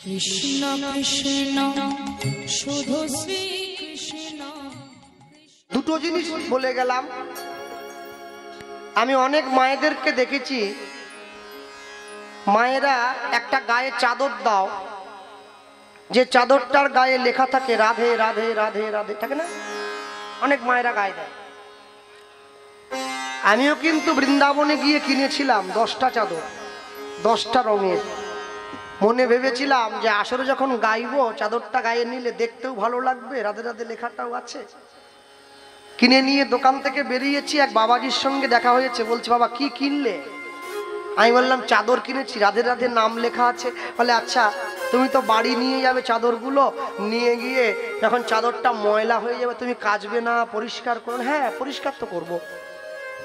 কৃষ্ণ কৃষ্ণ শুধু শ্রী কৃষ্ণ। দুটো জিনিস বলে গেলাম। আমি অনেক মায়েদেরকে দেখেছি, মায়েরা একটা গায়ে চাদর দাও, যে চাদরটার গায়ে লেখা থাকে রাধে রাধে রাধে রাধে, থাকে না? অনেক মায়েরা গায়ে দেয়। আমিও কিন্তু বৃন্দাবনে গিয়ে কিনেছিলাম 10টা চাদর, 10টা রঙের। মনে ভেবেছিলাম যে আসরে যখন গাইবো চাদরটা গায়ে নিলে দেখতেও ভালো লাগবে, রাধে রাধে লেখাটাও আছে। কিনে নিয়ে দোকান থেকে বেরিয়েছি, এক বাবাজির সঙ্গে দেখা হয়েছে, বলছে বাবা কি কিনলে? আমি বললাম চাদর কিনেছি, রাধে রাধে নাম লেখা আছে। বলে আচ্ছা তুমি তো বাড়ি নিয়ে যাবে চাদরগুলো, নিয়ে গিয়ে যখন চাদরটা ময়লা হয়ে যাবে তুমি কাচবে না, পরিষ্কার করো? হ্যাঁ পরিষ্কার তো করবো।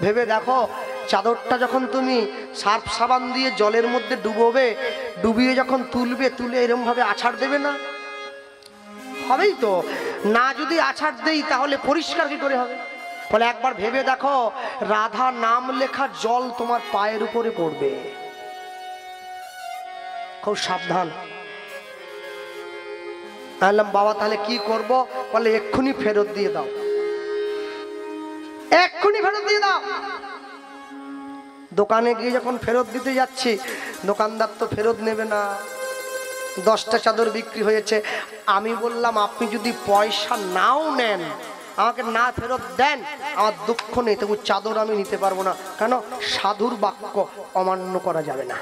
ভেবে দেখো, চাদরটা যখন তুমি সার্ফ সাবান দিয়ে জলের মধ্যে ডুবোবে, ডুবিয়ে যখন তুলবে, তুলে এরকম ভাবে আছাড় দেবে না? হবেই তো না। যদি আছাড় দেই তাহলে পরিষ্কার কি করে হবে? বলে একবার ভেবে দেখো, রাধা নাম লেখা জল তোমার পায়ের উপরে পড়বে, খুব সাবধান। বললাম বাবা তাহলে কি করব? বলে এক্ষুনি ফেরত দিয়ে দাও, এক্ষুনি ফেরত দিয়ে দাও। দোকানে গিয়ে যখন ফেরত দিতে যাচ্ছি, দোকানদার তো ফেরত নেবে না। 10টা চাদর বিক্রি হয়েছে। আমি বললাম আপনি যদি পয়সা নাও নেন, আমাকে না ফেরত দেন, আমার দুঃখ নেই, তবু চাদর আমি নিতে পারবো না। কেন? সাধুর বাক্য অমান্য করা যাবে না।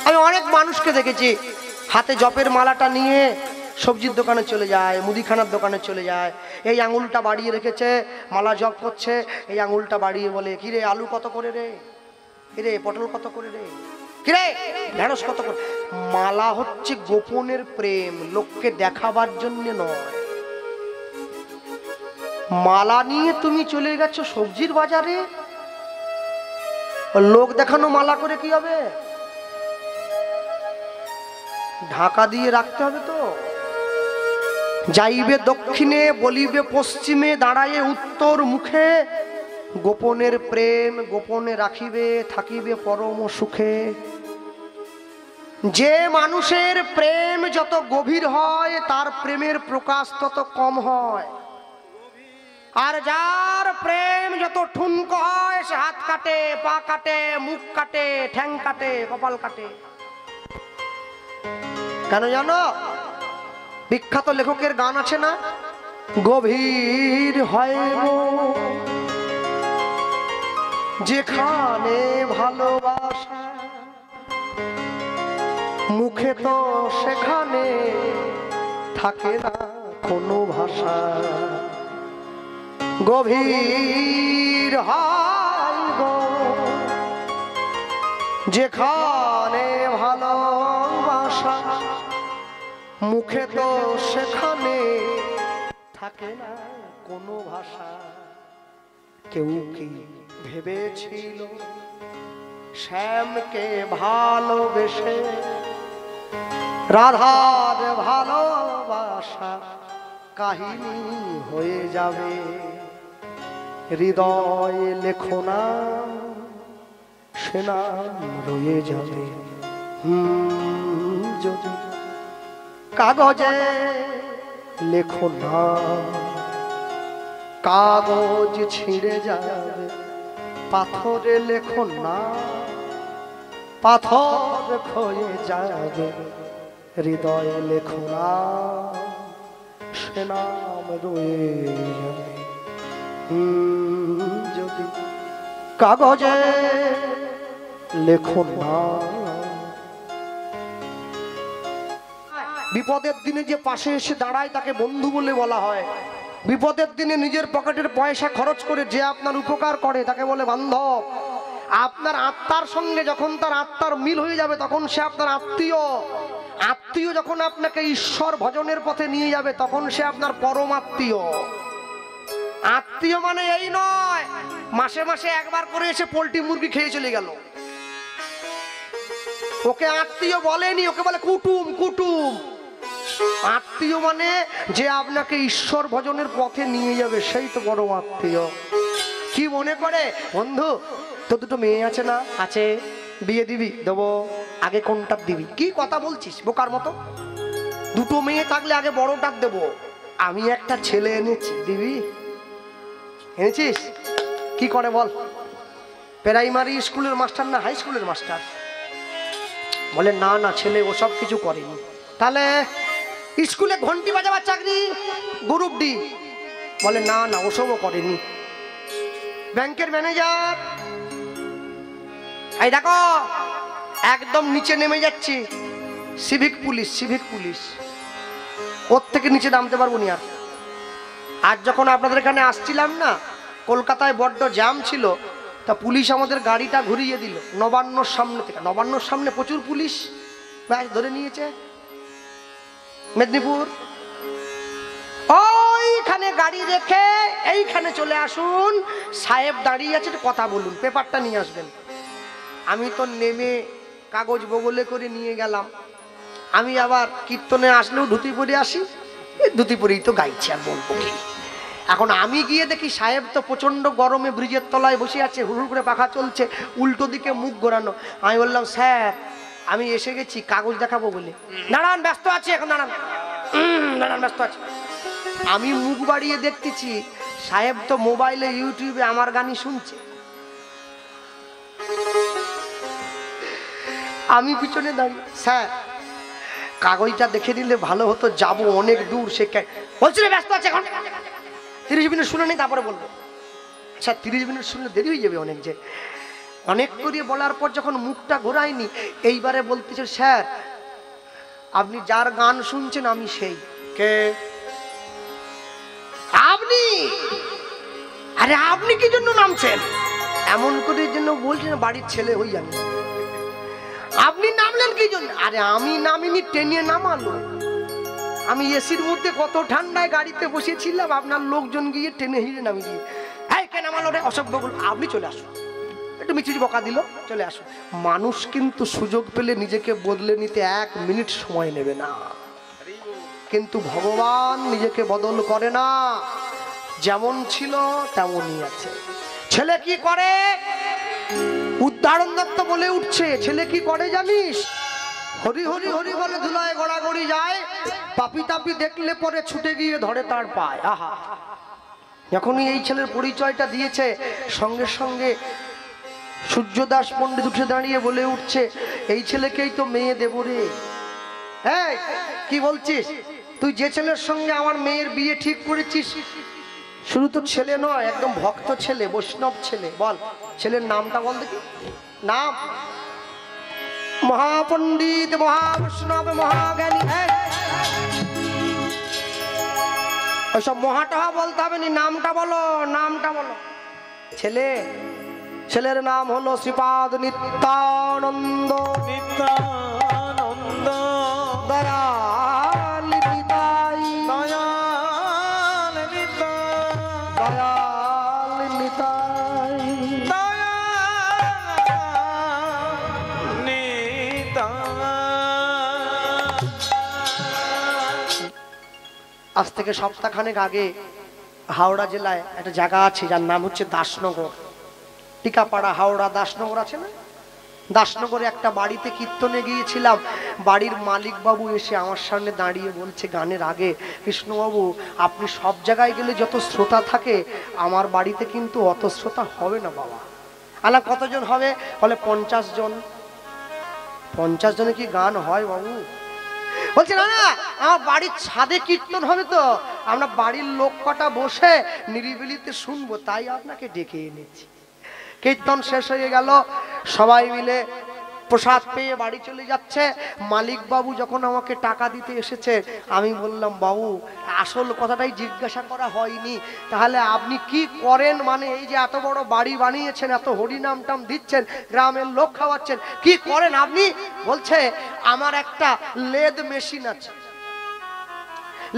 আমি অনেক মানুষকে দেখেছি হাতে জপের মালাটা নিয়ে সবজির দোকানে চলে যায়, মুদিখানার দোকানে চলে যায়। এই আঙুলটা বাড়িয়ে রেখেছে, মালা জপ করছে, এই আঙুলটা বাড়িয়ে বলে কিরে আলু কত করে রে, কিরে পটল কত করে রে, কিরে ঢেঁড়স কত করে। মালা হচ্ছে গোপনের প্রেম, লোককে দেখাবার জন্য নয়। মালা নিয়ে তুমি চলে গেছো সবজির বাজারে, লোক দেখানো মালা করে কি হবে? ঢাকা দিয়ে রাখতে হবে তো। যাইবে দক্ষিণে বলিবে পশ্চিমে, দাঁড়ায়ে উত্তর মুখে, গোপনের প্রেম গোপনে রাখিবে, থাকিবে পরম সুখে। যে মানুষের প্রেম যত গভীর হয় তার প্রেমের প্রকাশ তত কম হয়, আর যার প্রেম যত ঠুনকো হয় সে হাত কাটে, পা কাটে, মুখ কাটে, ঠ্যাং কাটে, কপাল কাটে। কেন জানো? বিখ্যাত লেখকের গান আছে না, গভীর হয় যেখানে ভালোবাসা, মুখে তো সেখানে থাকে না কোনো ভাষা। গভীর হয় গো যেখানে ভালোবাসা, মুখে তো সেখানে থাকে না কোনো ভাষা। কেউ কি ভেবেছিল শ্যামকে ভালোবেসে রাধার ভালোবাসা কাহিনী হয়ে যাবে? হৃদয়ে লেখো না সে নাম রয়ে যাবে। যদি কাগজে লেখো না, কাগজ ছিঁড়ে যাবে। পাথরে লেখো না, পাথর ক্ষয়ে যাবে। হৃদয়ে লেখো না সে নাম রয়ে যাবে। যদি কাগজে লেখো না। বিপদের দিনে যে পাশে এসে দাঁড়ায় তাকে বন্ধু বলে বলা হয়। বিপদের দিনে নিজের পকেটের পয়সা খরচ করে যে আপনার উপকার করে তাকে বলে বান্ধব। আপনার আত্মার সঙ্গে যখন তার আত্মার মিল হয়ে যাবে তখন সে আপনার আত্মীয়। আত্মীয় যখন আপনাকে ঈশ্বর ভজনের পথে নিয়ে যাবে তখন সে আপনার পরম আত্মীয়। আত্মীয় মানে এই নয় মাসে মাসে একবার করে এসে পোল্ট্রি মুরগি খেয়ে চলে গেল, ওকে আত্মীয় বলেনি, ওকে বলে কুটুম। কুটুম আত্মীয় মানে যে আপনাকে ঈশ্বর ভজনের পথে নিয়ে যাবে, সেই তো বড় আত্মীয়। কি মনে করে বন্ধু তো দুটো মেয়ে আছে না? আছে। বিয়ে দিবি? দেবো। আগে কোনটা দিবি? কি কথা বলছিস বোকার মতো? দুটো মেয়ে থাকলে আগে বড়টার দেবো। আমি একটা ছেলে এনেছি, দিবি? এনেছিস? কি করে বল? প্রাইমারি স্কুলের মাস্টার না হাই স্কুলের মাস্টার? বলে না না, ছেলে ওসব কিছু করেনি। তাহলে স্কুলে ঘন্টি বাজাবার চাকরি, গ্রুপ ডি? বলে না না, ওসবও করেনি। ব্যাংকের ম্যানেজার, এই দেখো একদম নিচে নেমে যাচ্ছি, সিভিক পুলিশ, সিভিক পুলিশ, ওর থেকে নিচে নামতে পারবো নি আর। আজ যখন আপনাদের এখানে আসছিলাম না, কলকাতায় বড্ড জ্যাম ছিল, তা পুলিশ আমাদের গাড়িটা ঘুরিয়ে দিল নবান্নর সামনে থেকে। নবান্নর সামনে প্রচুর পুলিশ, ব্যাস ধরে নিয়েছে। মেদিনীপুর, ওইখানে গাড়ি রেখে এইখানে চলে আসুন, সাহেব দাঁড়িয়ে আছে, কথা বলুন, পেপারটা নিয়ে আসবেন। আমি তো নেমে কাগজ বগলে করে নিয়ে গেলাম। আমি আবার কীর্তনে আসলেও ধুতি পরে আসি, ধুতি পরেই তো গাইছি, আর বলবো কি। এখন আমি গিয়ে দেখি সাহেব তো প্রচন্ড গরমে ব্রিজের তলায় বসে আছে, হুড় করে পাখা চলছে, উল্টো দিকে মুখ ঘোরানো। আমি বললাম স্যার আমি এসে গেছি কাগজ দেখাবো বলে। দাঁড়ান, ব্যস্ত আছে এখন, দাঁড়ান দাঁড়ান, ব্যস্ত আছে। আমি মুখ বাড়িয়ে দেখতেছি সাহেব তো মোবাইলে ইউটিউবে আমার গানই শুনছে। আমি পিছনে দাঁড়িয়ে, স্যার কাগজটা দেখে দিলে ভালো হতো, যাবো অনেক দূর। সে বলছিল ব্যস্ত আছে এখন, 30 মিনিট শুনে নেই তারপরে বলবো। আচ্ছা 30 মিনিট শুনলে দেরি হয়ে যাবে অনেক। যে অনেক করে বলার পর যখন মুখটা ঘোরায়নি, এইবারে বলতেছে স্যার আপনি যার গান শুনছেন আমি সেই। কে? আপনি? আরে আপনি কি জন্য নামছেন? এমন করে জন্য বলছেন, বাড়ির ছেলে হই আমি। আপনি নামলেন কি জন্য? আরে আমি নামিনি, টেনে নামালো। আমি এসির মধ্যে কত ঠান্ডায় গাড়িতে বসেছিলাম, আপনার লোকজন গিয়ে টেনে হিড়ে নামিয়ে দিয়ে, এই কে নামালো রে, অসভ্যগুলো, আপনি চলে আসুন। একটু মিচিরি বকা দিল, চলে আসুন। মানুষ কিন্তু সুযোগ পেলে নিজেকে বদলে নিতে 1 মিনিট সময় নেবে না, কিন্তু ভগবান নিজেকে বদল করে না, যেমন ছিল তেমনই আছে। ছেলে কি করে? উদাহরণ দত্ত বলে উঠছে, ছেলে কি করে জানিস? হরি হরি হরি বলে ধুলায় গড়াগড়ি যায়, পাপি তাপি দেখলে পরে ছুটে গিয়ে ধরে তার পায়। আহা, যখনই এই ছেলের পরিচয়টা দিয়েছে, সঙ্গে সঙ্গে সূর্যদাস পণ্ডিত উঠে দাঁড়িয়ে বলে উঠছে, এই ছেলেকেই তো মেয়ে দেব রে। হ্যাঁ কি বলছিস তুই? যে ছেলের সঙ্গে আমার মেয়ের বিয়ে ঠিক করেছিস, শুধু তো ছেলে নয়, একদম ভক্ত ছেলে, বৈষ্ণব ছেলে। বল ছেলের নামটা বল দেখি। নাম মহাপণ্ডিত, মহাবৈষ্ণব, মহাজ্ঞানী। ওইসব মহাটহা বলতে হবে না, নামটা বলো, নামটা বলো। ছেলে, ছেলের নাম হলো শ্রীপাদ নিত্যানন্দ। নিত্যানন্দ দয়াল নিতাই, দয়াল নিতাই, দয়াল নিতাই, দয়াল নিতাই। আজ থেকে সপ্তাহখানেক আগে হাওড়া জেলায় একটা জায়গা আছে যার নাম হচ্ছে দাসনগর। টিকাপাড়া, হাওড়া দাসনগর আছে না? দাসনগরে একটা বাড়িতে কীর্তনে গিয়েছিলাম। বাড়ির মালিক বাবু এসে আমার সামনে দাঁড়িয়ে বলছে গানের আগে, কৃষ্ণবাবু আপনি সব জায়গায় গেলে যত শ্রোতা থাকে, আমার বাড়িতে কিন্তু অত শ্রোতা হবে না বাবা। আলা কতজন হবে? বলে 50 জন। 50 জনে কি গান হয় বাবু? বলছে না না, আমার বাড়ির ছাদে কীর্তন হবে, তো আমরা বাড়ির লোক কটা বসে নিরিবিলিতে শুনবো, তাই আপনাকে ডেকে এনেছি। কীর্তন শেষ হয়ে গেল, সবাই মিলে প্রসাদ পেয়ে বাড়ি চলে যাচ্ছে। মালিক বাবু যখন আমাকে টাকা দিতে এসেছে, আমি বললাম বাবু আসল কথাটাই জিজ্ঞাসা করা হয়নি, তাহলে আপনি কি করেন? মানে এই যে এত বড় বাড়ি বানিয়েছেন, এত হরিনাম টাম দিচ্ছেন, গ্রামের লোক খাওয়াচ্ছেন, কি করেন আপনি? বলছে আমার একটা লেদ মেশিন আছে।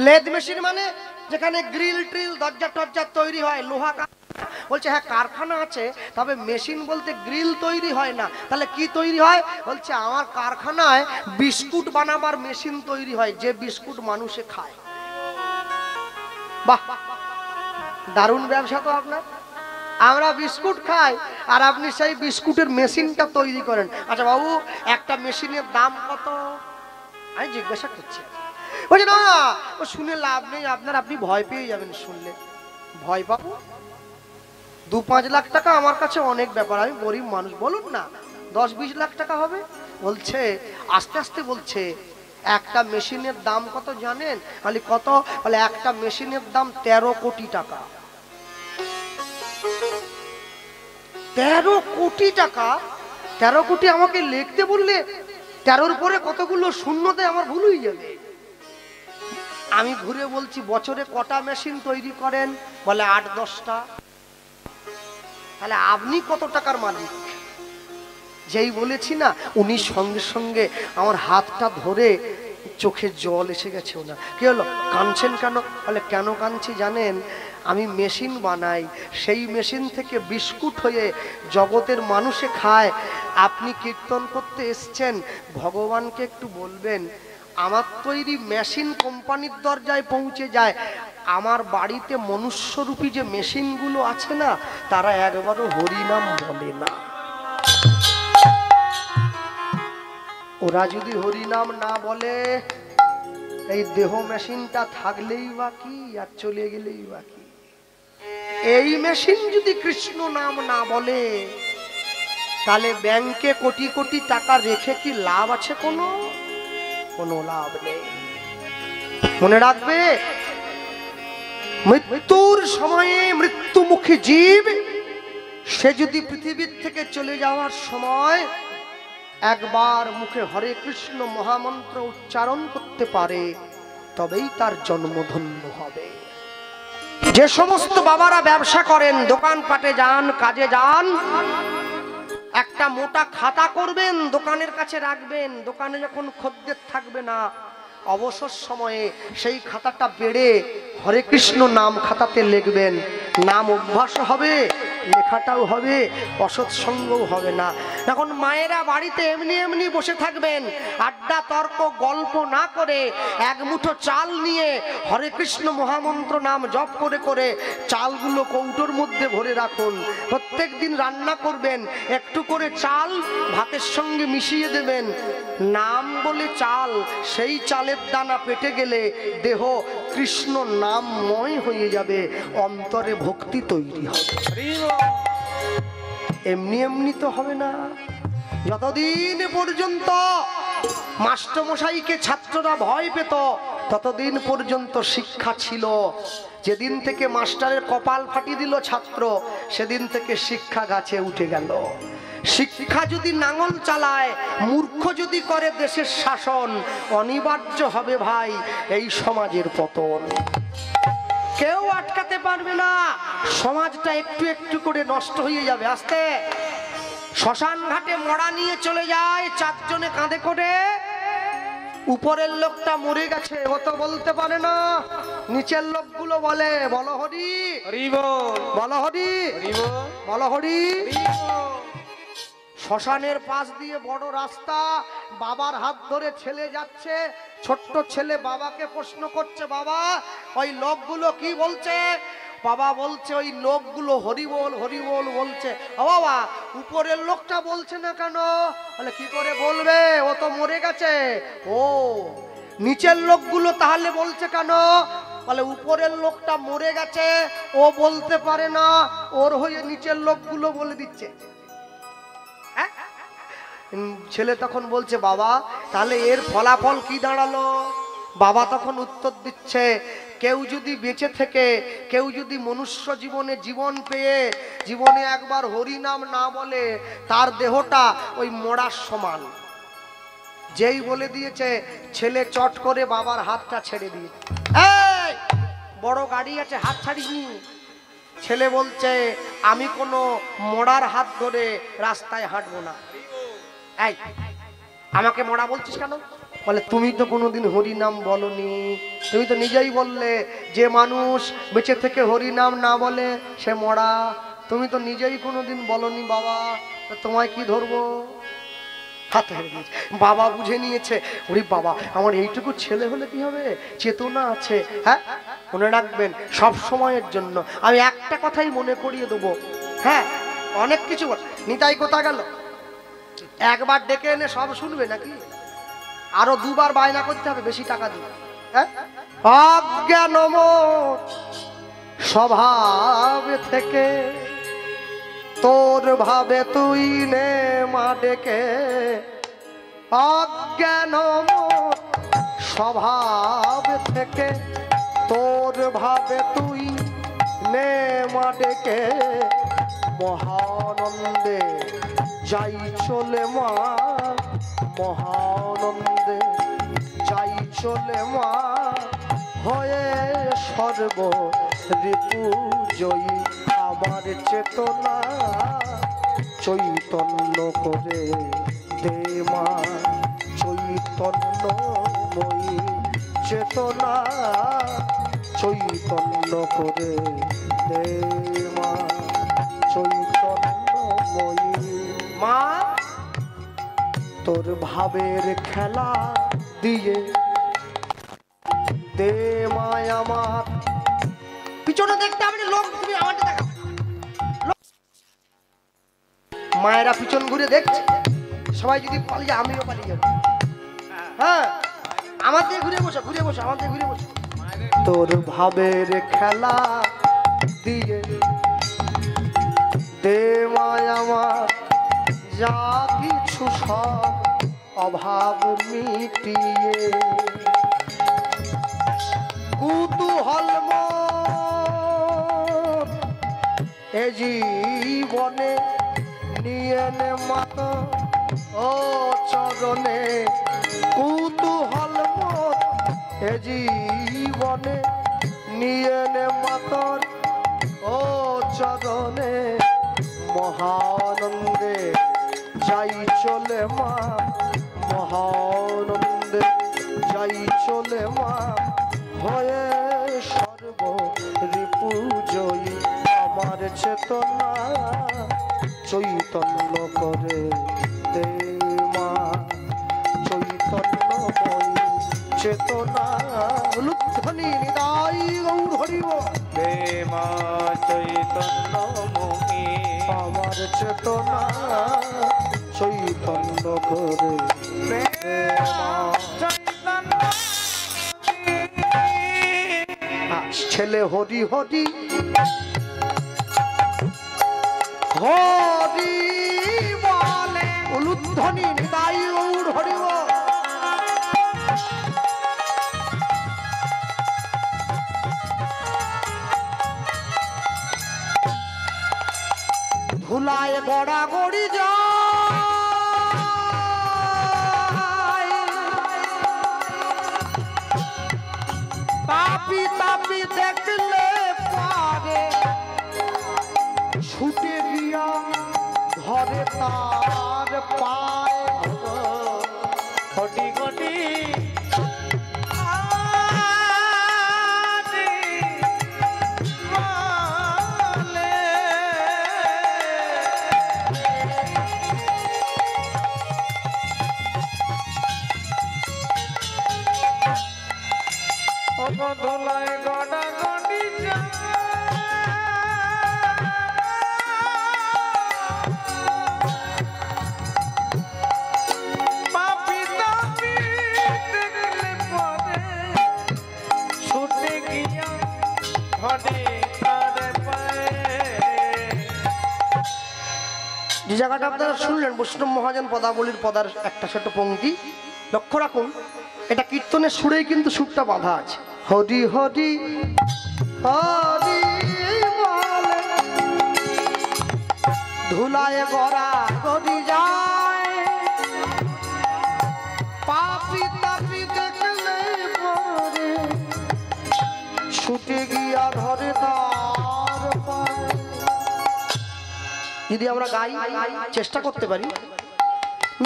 লেদ মেশিন মানে যেখানে গ্রিল ট্রিল দরজা টরজা তৈরি হয়, লোহা। বলছে হ্যাঁ কারখানা আছে, তবে মেশিন বলতে গ্রিল তৈরি হয় না। তাহলে কি তৈরি হয়? বলছে আমার কারখানায় বিস্কুট বানাবার মেশিন তৈরি হয়, যে বিস্কুট মানুষে খায়। বাহ, দারুণ ব্যবসা তো আপনার। আমরা বিস্কুট খাই আর আপনি সেই বিস্কুটের মেশিনটা তৈরি করেন। আচ্ছা বাবু, একটা মেশিনের দাম কত? আমি জিজ্ঞাসা করছি। বলছি না, ও শুনে লাভ নেই আপনার, আপনি ভয় পেয়ে যাবেন শুনলে। ভয় পাবো? 2-5 লাখ টাকা আমার কাছে অনেক ব্যাপার, আমি গরিব মানুষ। বলুন না 10-20 লাখ টাকা হবে। বলছে আস্তে আস্তে বলছে, একটা মেশিনের দাম কত জানেন? খালি কত? বলে একটা মেশিনের দাম 13 কোটি টাকা। 13 কোটি টাকা? 13 কোটি আমাকে লিখতে বললে 13-র পরে কতগুলো শূন্যতে আমার ভুল হয়ে যাবে। আমি ঘুরে বলছি বছরে কটা মেশিন তৈরি করেন? বলে 8-10টা। তাহলে আপনি কত টাকার মালিক? যেই বলেছি না, উনি সঙ্গে সঙ্গে আমার হাতটা ধরে চোখে জল এসে গেছে ওনার। কি হলো, কাঁদছেন কেন? বলে কেন কাঁদছি জানেন? আমি মেশিন বানাই, সেই মেশিন থেকে বিস্কুট হয়ে জগতের মানুষে খায়। আপনি কীর্তন করতে এসছেন, ভগবানকে একটু বলবেন আমার তৈরি মেশিন কোম্পানির দরজায় পৌঁছে যায়। আমার বাড়িতে মনুষ্যরূপী যে মেশিনগুলো আছে না, তারা একবারও হরিনাম বলে না। ওরা যদি হরিনাম না বলে, এই দেহ মেশিনটা থাকলেই বা কি আর চলে গেলেই বা কি। এই মেশিন যদি কৃষ্ণ নাম না বলে, তাহলে ব্যাংকে কোটি কোটি টাকা রেখে কি লাভ আছে? কোনো লাভ নেই। মনে রাখবে, মৃত্যুর সময়ে মৃত্যুমুখী জীব সে যদি পৃথিবীর থেকে চলে যাওয়ার সময় একবার মুখে হরে কৃষ্ণ মহামন্ত্র উচ্চারণ করতে পারে, তবেই তার জন্মধন্য হবে। যে সমস্ত বাবারা ব্যবসা করেন, দোকানপাটে যান, কাজে যান, একটা মোটা খাতা করবেন, দোকানের কাছে রাখবেন। দোকানে যখন খদ্দের থাকবে না, অবসর সময়ে সেই খাতাটা বেড়ে হরে কৃষ্ণ নাম খাতাতে লিখবেন। নাম অভ্যাস হবে, লেখাটাও হবে, অসৎ সঙ্গও হবে না। এখন মায়েরা বাড়িতে এমনি এমনি বসে থাকবেন, আড্ডা তর্ক গল্প না করে এক মুঠো চাল নিয়ে হরে কৃষ্ণ মহামন্ত্র নাম জপ করে করে চালগুলো কৌটোর মধ্যে ভরে রাখুন। প্রত্যেক দিন রান্না করবেন, একটু করে চাল ভাতের সঙ্গে মিশিয়ে দেবেন। নাম বলে চাল, সেই চালের দানা পেটে গেলে দেহ কৃষ্ণ নামময় হয়ে যাবে, অন্তরে ভক্তি তৈরি হবে। এমনি এমনি তো হবে না। যতদিন পর্যন্ত মাস্টারমশাইকে ছাত্ররা ভয় পেত, ততদিন পর্যন্ত শিক্ষা ছিল। যেদিন থেকে মাস্টারের কপাল ফাটিয়ে দিল ছাত্র, সেদিন থেকে শিক্ষা গাছে উঠে গেল। শিক্ষা যদি নাঙল চালায়, মূর্খ যদি করে দেশের শাসন, অনিবার্য হবে ভাই এই সমাজের পতন। কেউ আটকাতে পারবে না। সমাজটা একটু একটু করে নষ্ট হয়ে যাবে আস্তে। শ্মশান ঘাটে মরা নিয়ে চলে যায়, 4 জনে কাঁধে করে। উপরের লোকটা মরে গেছে, ও তো বলতে পারে না। নিচের লোকগুলো বলে বলো হরি, বলো হরি, বলো হরি। শ্মশানের পাশ দিয়ে বড় রাস্তা, বাবার হাত ধরে ছেলে যাচ্ছে। ছোট্ট ছেলে বাবাকে প্রশ্ন করছে, বাবা ওই লোকগুলো কি বলছে? বাবা বলছে ওই লোকগুলো হরি বল হরি বল বলছে। ও বাবা, উপরের লোকটা বলছে না কেন? বলে কি করে বলবে, ও তো মরে গেছে। ও, নিচের লোকগুলো তাহলে বলছে কেন? বলে উপরের লোকটা মরে গেছে, ও বলতে পারে না, ওর হয়ে নিচের লোকগুলো বলে দিচ্ছে। ছেলে তখন বলছে, বাবা তাহলে এর ফলাফল কি দাঁড়ালো? বাবা তখন উত্তর দিচ্ছে, কেউ যদি বেঁচে থেকে, কেউ যদি মনুষ্য জীবনে জীবন পেয়ে জীবনে একবার হরি নাম না বলে, তার দেহটা ওই মরার সমান। যেই বলে দিয়েছে, ছেলে চট করে বাবার হাতটা ছেড়ে দিয়েছে। এই বড় গাড়ি আছে, হাত ছাড়িসনি। ছেলে বলছে, আমি কোনো মরার হাত ধরে রাস্তায় হাঁটবো না। এই আমাকে মরা বলছিস কেন? বলে তুমি তো কোনোদিন হরি নাম বলনি। তুমি তো নিজেই বললে যে মানুষ বেঁচে থেকে হরি নাম না বলে সে মরা। তুমি তো নিজেই কোনোদিন বলনি বাবা, তোমায় কি ধরবো? হাত হেরে দিয়েছে। বাবা বুঝে নিয়েছে, ওরে বাবা আমার এইটুকু ছেলে হলে কি হবে, চেতনা আছে। হ্যাঁ, মনে রাখবেন সব সময়ের জন্য আমি একটা কথাই মনে করিয়ে দেবো, হ্যাঁ অনেক কিছু বলে। নিতাই কোথা গেল? একবার ডেকে এনে সব শুনবে নাকি? আরো দুবার বায়না করতে হবে বেশি টাকা দিয়ে। হ্যাঁ অজ্ঞান মোর স্বভাব থেকে তোর ভাবে তুই নে মা ডেকে। অজ্ঞান মোর স্বভাব থেকে তোর ভাবে তুই নে মা ডেকে। মহানন্দে যাই চলে মা, মহানন্দে যাই চলে মা, হয়ে সর্ব রিপু জয়ী। আমার চেতনা চৈতন্য করে দে মা, চৈতন্যময়ী চেতনা চৈতন্য করে দে মা, চৈতন্যময়ী। মা তোর ভাবের খেলা দিয়ে দে মায় আমার। পিছনে দেখতে হবে লোক, তুমি আমাকে দেখা। মায়েরা পিছন ঘুরে দেখছে, সবাই যদি পালিয়ে আমিও পালিয়ে যাবো। হ্যাঁ আমার দিয়ে ঘুরে বসো, ঘুরে বসো, আমার দিয়ে ঘুরে বসো। তোর ভাবের খেলা দিয়ে দে মায় আমার, যা কিছু সব অভাব মিটিয়ে। কুতূহল মোর এ জীবনে নিয়ে নে মাত ও চরণে। কুতূহল মোর এ জীবনে নিয়ে নে মাতর ও চরণে। মহানন্দে যাই চলে মা, মহানন্দে যাই চলে মা, হয়ে সর্ব রিপু জয়ী। আমার চেতনা চৈতন্য করে দে মা, চৈতন্যময়ী চেতনা। লুধ্বনি নিদাই গৌর হরিব দে মা চৈতন্যময়ী। আমার চেতনা চৈতন্য করে দে মা। ছেলে হরি হরি হরি বলে, উলুধ্বনি নিতাই গৌর হরিব। ধুলায় গড়া গড়ি যায়, তাপি তাপি দেখলে পারে, ছুটে গিয়া ঘরে তার পায়। ঘটি ঘটি ধুলায় গড়া গড়ি পাপি তাপি দেখলে পরে, ছুটে গিয়া ঘটে তার পায়ে। যে জায়গাটা আপনারা শুনলেন বৈষ্ণব মহাজন পদাবলীর পদার একটা ছোট পংক্তি, লক্ষ্য রাখুন এটা কীর্তনের সুরেই কিন্তু সুরটা বাঁধা আছে। হরি হরি হরি বলে, ধুলায় গড়া গড়ি যায়, পাপি তাপি দেখলে পরে, ছুটে গিয়া ধরে তার পায়। যদি আমরা গাই চেষ্টা করতে পারি,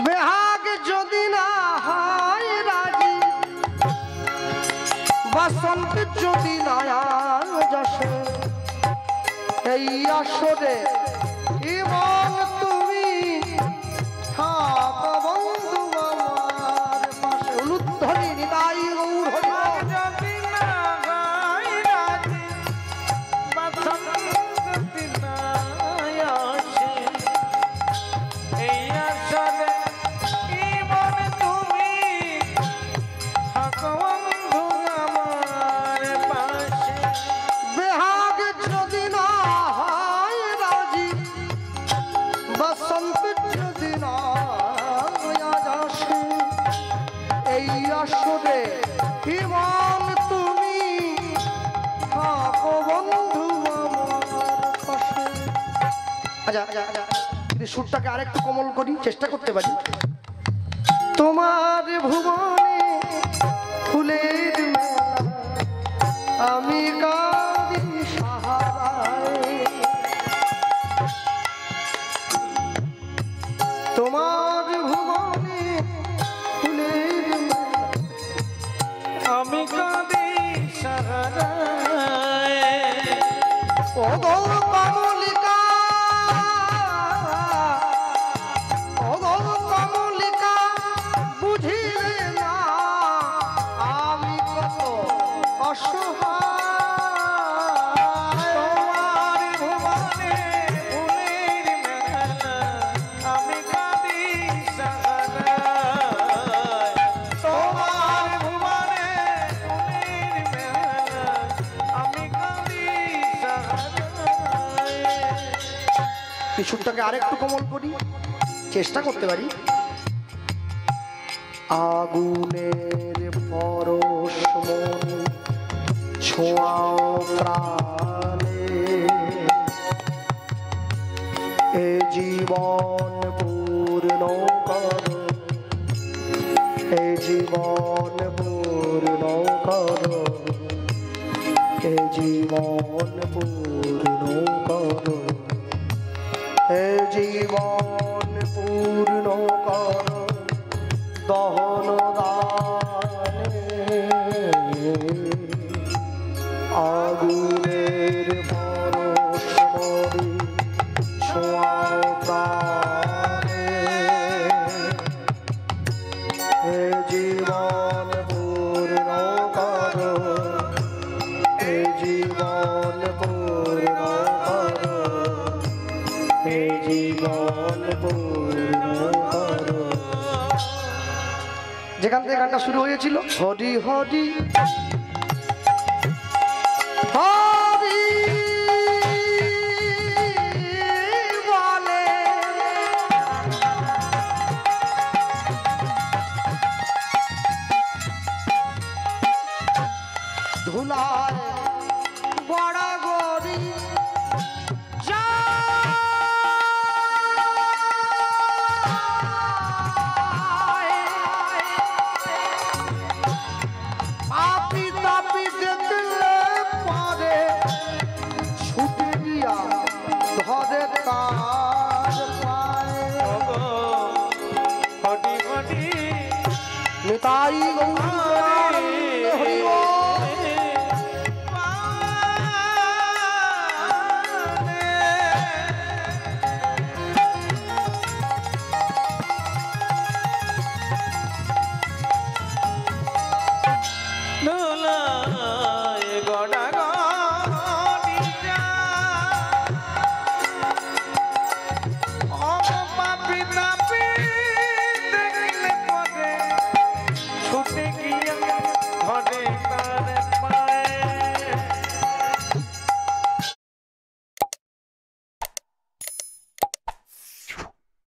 বেহাগ যদি না হয় রাজি, বসন্ত যদি না আসে, এই আসরে এবং তুমি থাক বন্ধু আমার পাশে। উলুধ্বনি নিতাই গৌর হরি বল। যদি না গাই রাজি, বসন্ত যদি না আসরে ইমান তুমি থাকো বন্ধু আমার পাশে। আচ্ছা আচ্ছা আচ্ছা, যদি সুরটাকে আরেকটু কোমল করি, চেষ্টা করতে পারি। তোমার ভুবনে ফুলের মেলা, আমি কাঁদি সাহারায়। তোমার ভুবনে ফুলের মেলা, আমি কাঁদি সাহারায়। ও গো কমলিকা, ও গো কমলিকা, বুঝিলে না আমি কত অসহায়। তোমার ভুবনে ফুলের মেলা, আমি কাঁদি সাহারায়। তোমার ভুবনে ফুলের মেলা, আমি কাঁদি সাহারায়। এই সুরটাকে আরেকটু কোমল করি, চেষ্টা করতে পারি। আগুনের পরশ মন ছোঁয়াও প্রাণে, এ জীবন পূর্ণ করো, এ জীবন পূর্ণ করো, এ জীবন পূর্ণ করো, এ জীবন পূর্ণ করো দহন দানে। আগুনের পরশ মরি ছোঁয়াও প্রাণে, এ জীবন পূর্ণ করো, এ জীবন পূর্ণ করো, এ জীবন পূর্ণ করো। যেখান থেকে গানটা শুরু হয়েছিল, হরি হরি হরি বলে, ধুলায় বড় গরি পাপি তাপি দেখলে পরে ছুটে গিয়া ধরে তার পায়ে। হরি হরি নিতাই গৌর